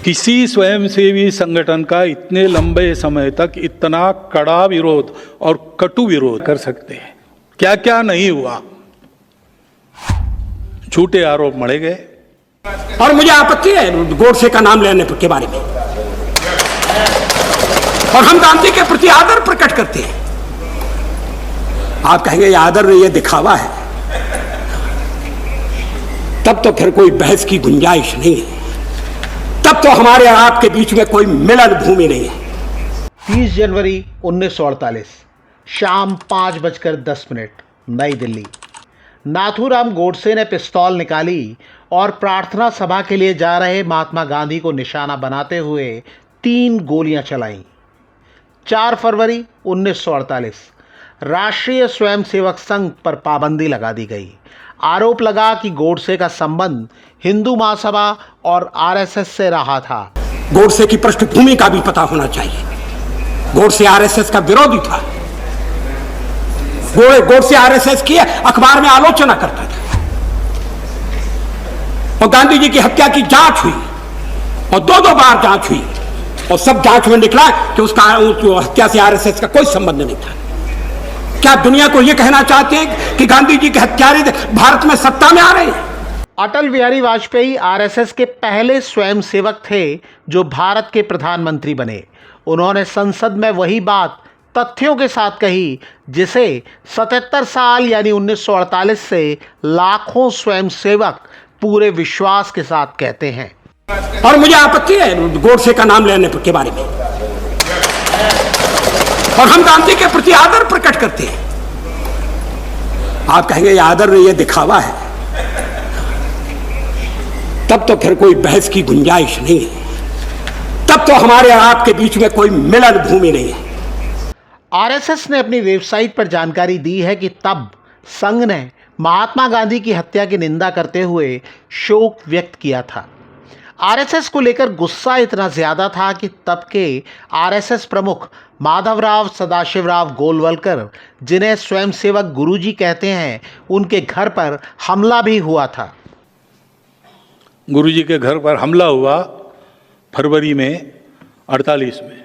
किसी स्वयंसेवी संगठन का इतने लंबे समय तक इतना कड़ा विरोध और कटु विरोध कर सकते हैं? क्या क्या नहीं हुआ, झूठे आरोप मढ़े गए। और मुझे आपत्ति है गोडसे का नाम लेने के बारे में, और हम गांधी के प्रति आदर प्रकट करते हैं। आप कहेंगे ये आदर नहीं, ये दिखावा है, तब तो फिर कोई बहस की गुंजाइश नहीं है, तब तो हमारे और आपके बीच में कोई मिलन भूमि नहीं है। 30 जनवरी 1948 शाम 5:10 नई दिल्ली। नाथूराम गोडसे ने पिस्तौल निकाली और प्रार्थना सभा के लिए जा रहे महात्मा गांधी को निशाना बनाते हुए 3 गोलियां चलाईं। 4 फरवरी 1948 राष्ट्रीय स्वयंसेवक संघ पर पाबंदी लगा दी गई। आरोप लगा कि गोडसे का संबंध हिंदू महासभा और आरएसएस से रहा था। गोडसे की पृष्ठभूमि का भी पता होना चाहिए। गोडसे आरएसएस का विरोधी था। गोडसे आरएसएस की अखबार में आलोचना करता था, और गांधी जी की हत्या की जांच हुई, और 2 बार जांच हुई, और सब जांच में निकला कि उसका हत्या से आरएसएस का कोई संबंध नहीं था। क्या दुनिया को यह कहना चाहते हैं कि गांधी जी के हत्यारे भारत में सत्ता में आ रहे हैं? अटल बिहारी वाजपेयी आरएसएस के पहले स्वयंसेवक थे जो भारत के प्रधानमंत्री बने। उन्होंने संसद में वही बात तथ्यों के साथ कही जिसे 77 साल यानी 1948 से लाखों स्वयंसेवक पूरे विश्वास के साथ कहते हैं। और मुझे आपत्ति है गोडसे का नाम लेने के बारे में, और हम गांधी के प्रति आदर प्रकट करते हैं। आप कहेंगे ये आदर नहीं, ये दिखावा है, तब तो फिर कोई बहस की गुंजाइश नहीं है, तब तो हमारे और आपके बीच में कोई मिलन भूमि नहीं है। आरएसएस ने अपनी वेबसाइट पर जानकारी दी है कि तब संघ ने महात्मा गांधी की हत्या की निंदा करते हुए शोक व्यक्त किया था। आरएसएस को लेकर गुस्सा इतना ज्यादा था कि तब के आरएसएस प्रमुख माधवराव सदाशिवराव गोलवलकर, जिन्हें स्वयंसेवक गुरुजी कहते हैं, उनके घर पर हमला भी हुआ था। गुरुजी के घर पर हमला हुआ फरवरी में 48 में।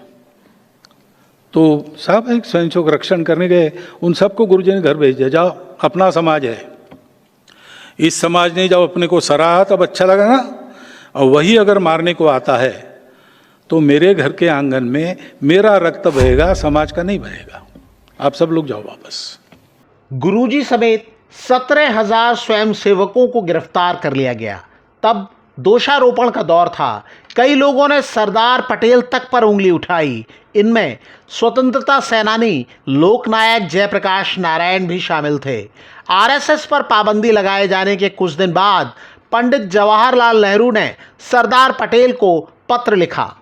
तो साहब एक स्वयंसेवक रक्षण करने गए, उन सबको गुरुजी ने घर भेज दिया, जाओ अपना समाज है, इस समाज ने जब अपने को सराहा तब अच्छा लगा ना, और वही अगर मारने को आता है तो मेरे घर के आंगन में मेरा रक्त बहेगा, समाज का नहीं बहेगा। आप सब लोग जाओ वापस। गुरुजी समेत 17,000 स्वयंसेवकों को गिरफ्तार कर लिया गया। तब दोषारोपण का दौर था। कई लोगों ने सरदार पटेल तक पर उंगली उठाई। इनमें स्वतंत्रता सेनानी लोकनायक जयप्रकाश नारायण भी शामिल थे। आरएसएस पर पाबंदी लगाए जाने के कुछ दिन बाद पंडित जवाहरलाल नेहरू ने सरदार पटेल को पत्र लिखा।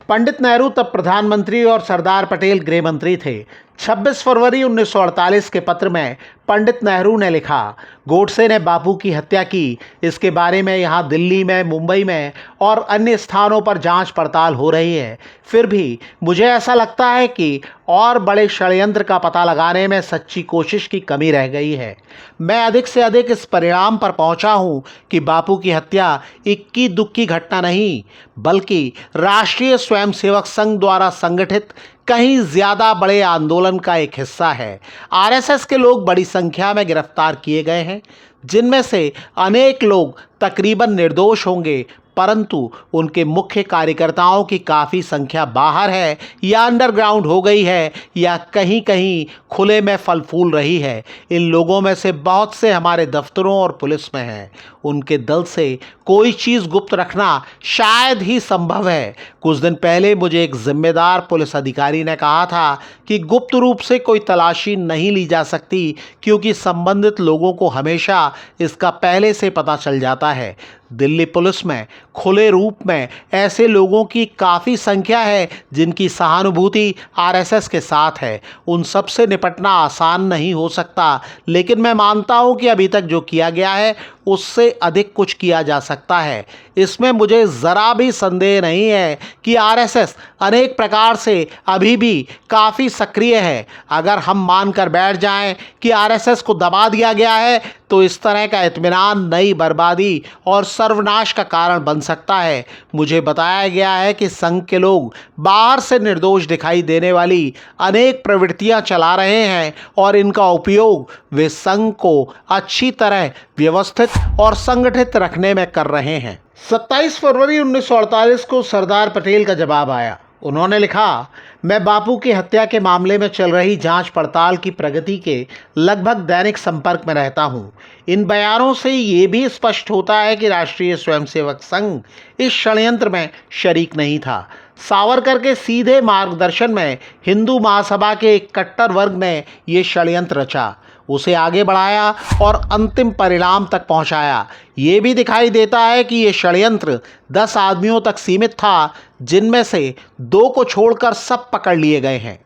पंडित नेहरू तब प्रधानमंत्री और सरदार पटेल गृह मंत्री थे। 26 फरवरी 1948 के पत्र में पंडित नेहरू ने लिखा, गोडसे ने बापू की हत्या की। इसके बारे में यहाँ दिल्ली में, मुंबई में और अन्य स्थानों पर जांच पड़ताल हो रही है। फिर भी मुझे ऐसा लगता है कि और बड़े षड्यंत्र का पता लगाने में सच्ची कोशिश की कमी रह गई है। मैं अधिक से अधिक इस परिणाम पर पहुंचा हूं कि बापू की हत्या इक्की दुक्की घटना नहीं, बल्कि राष्ट्रीय स्वयंसेवक संघ द्वारा संगठित कहीं ज्यादा बड़े आंदोलन का एक हिस्सा है। आरएसएस के लोग बड़ी संख्या में गिरफ्तार किए गए हैं, जिनमें से अनेक लोग तकरीबन निर्दोष होंगे, परंतु उनके मुख्य कार्यकर्ताओं की काफ़ी संख्या बाहर है या अंडरग्राउंड हो गई है या कहीं कहीं खुले में फल फूल रही है। इन लोगों में से बहुत से हमारे दफ्तरों और पुलिस में हैं। उनके दल से कोई चीज़ गुप्त रखना शायद ही संभव है। कुछ दिन पहले मुझे एक जिम्मेदार पुलिस अधिकारी ने कहा था कि गुप्त रूप से कोई तलाशी नहीं ली जा सकती, क्योंकि संबंधित लोगों को हमेशा इसका पहले से पता चल जाता है। दिल्ली पुलिस में खुले रूप में ऐसे लोगों की काफ़ी संख्या है जिनकी सहानुभूति आरएसएस के साथ है। उन सब से निपटना आसान नहीं हो सकता, लेकिन मैं मानता हूं कि अभी तक जो किया गया है उससे अधिक कुछ किया जा सकता है। इसमें मुझे ज़रा भी संदेह नहीं है कि आरएसएस अनेक प्रकार से अभी भी काफ़ी सक्रिय है। अगर हम मानकर बैठ जाएं कि आरएसएस को दबा दिया गया है तो इस तरह का इत्मीनान नई बर्बादी और सर्वनाश का कारण बन सकता है। मुझे बताया गया है कि संघ के लोग बाहर से निर्दोष दिखाई देने वाली अनेक प्रवृत्तियां चला रहे हैं और इनका उपयोग वे संघ को अच्छी तरह व्यवस्थित और संगठित रखने में कर रहे हैं। 27 फरवरी 1948 को सरदार पटेल का जवाब आया। उन्होंने लिखा, मैं बापू की हत्या के मामले में चल रही जांच पड़ताल की प्रगति के लगभग दैनिक संपर्क में रहता हूं। इन बयानों से ये भी स्पष्ट होता है कि राष्ट्रीय स्वयंसेवक संघ इस षड्यंत्र में शरीक नहीं था। सावरकर के सीधे मार्गदर्शन में हिंदू महासभा के एक कट्टर वर्ग ने ये षड्यंत्र रचा, उसे आगे बढ़ाया और अंतिम परिणाम तक पहुंचाया। ये भी दिखाई देता है कि ये षड्यंत्र 10 आदमियों तक सीमित था, जिनमें से 2 को छोड़कर सब पकड़ लिए गए हैं।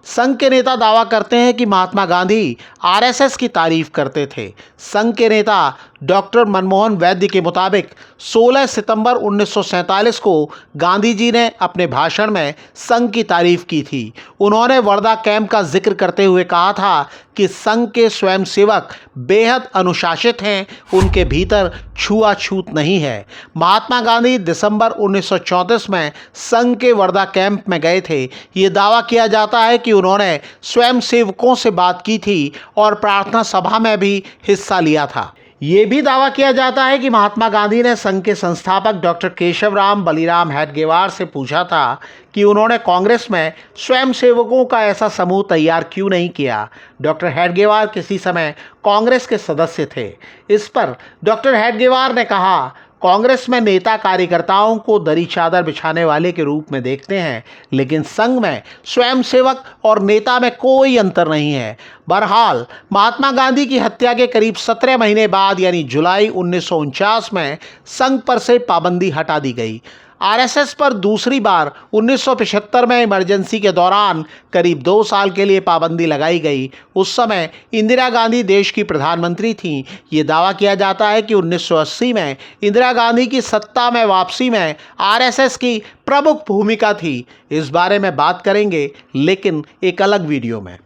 संघ के नेता दावा करते हैं कि महात्मा गांधी आरएसएस की तारीफ करते थे। संघ के नेता डॉक्टर मनमोहन वैद्य के मुताबिक 16 सितंबर 1947 को गांधी जी ने अपने भाषण में संघ की तारीफ की थी। उन्होंने वर्धा कैंप का जिक्र करते हुए कहा था कि संघ के स्वयंसेवक बेहद अनुशासित हैं, उनके भीतर छुआछूत नहीं है। महात्मा गांधी दिसंबर 1934 में संघ के वर्धा कैंप में गए थे। ये दावा किया जाता है कि उन्होंने स्वयंसेवकों से बात की थी और प्रार्थना सभा में भी हिस्सा लिया था। ये भी दावा किया जाता है कि महात्मा गांधी ने संघ के संस्थापक डॉक्टर केशवराम बलिराम हेडगेवार से पूछा था कि उन्होंने कांग्रेस में स्वयंसेवकों का ऐसा समूह तैयार क्यों नहीं किया। डॉक्टर हेडगेवार किसी समय कांग्रेस के सदस्य थे। इस पर डॉक्टर हेडगेवार ने कहा, कांग्रेस में नेता कार्यकर्ताओं को दरी चादर बिछाने वाले के रूप में देखते हैं, लेकिन संघ में स्वयंसेवक और नेता में कोई अंतर नहीं है। बहरहाल महात्मा गांधी की हत्या के करीब 17 महीने बाद यानी जुलाई 1949 में संघ पर से पाबंदी हटा दी गई। आरएसएस पर दूसरी बार 1975 में इमरजेंसी के दौरान करीब 2 साल के लिए पाबंदी लगाई गई। उस समय इंदिरा गांधी देश की प्रधानमंत्री थीं। ये दावा किया जाता है कि 1980 में इंदिरा गांधी की सत्ता में वापसी में आरएसएस की प्रमुख भूमिका थी। इस बारे में बात करेंगे, लेकिन एक अलग वीडियो में।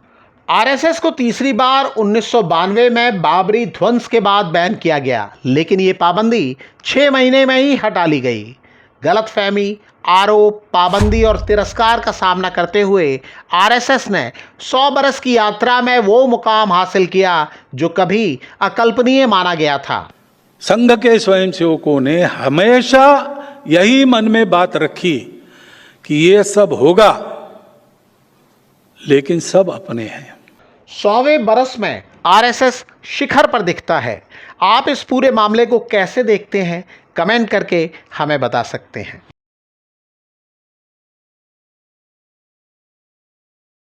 आरएसएस को तीसरी बार 1992 में बाबरी ध्वंस के बाद बैन किया गया, लेकिन ये पाबंदी 6 महीने में ही हटा ली गई। गलतफहमी, आरोप, पाबंदी और तिरस्कार का सामना करते हुए आरएसएस ने 100 बरस की यात्रा में वो मुकाम हासिल किया जो कभी अकल्पनीय माना गया था। संघ के स्वयंसेवकों ने हमेशा यही मन में बात रखी कि ये सब होगा, लेकिन सब अपने हैं। 100वें बरस में आरएसएस शिखर पर दिखता है। आप इस पूरे मामले को कैसे देखते हैं? कमेंट करके हमें बता सकते हैं।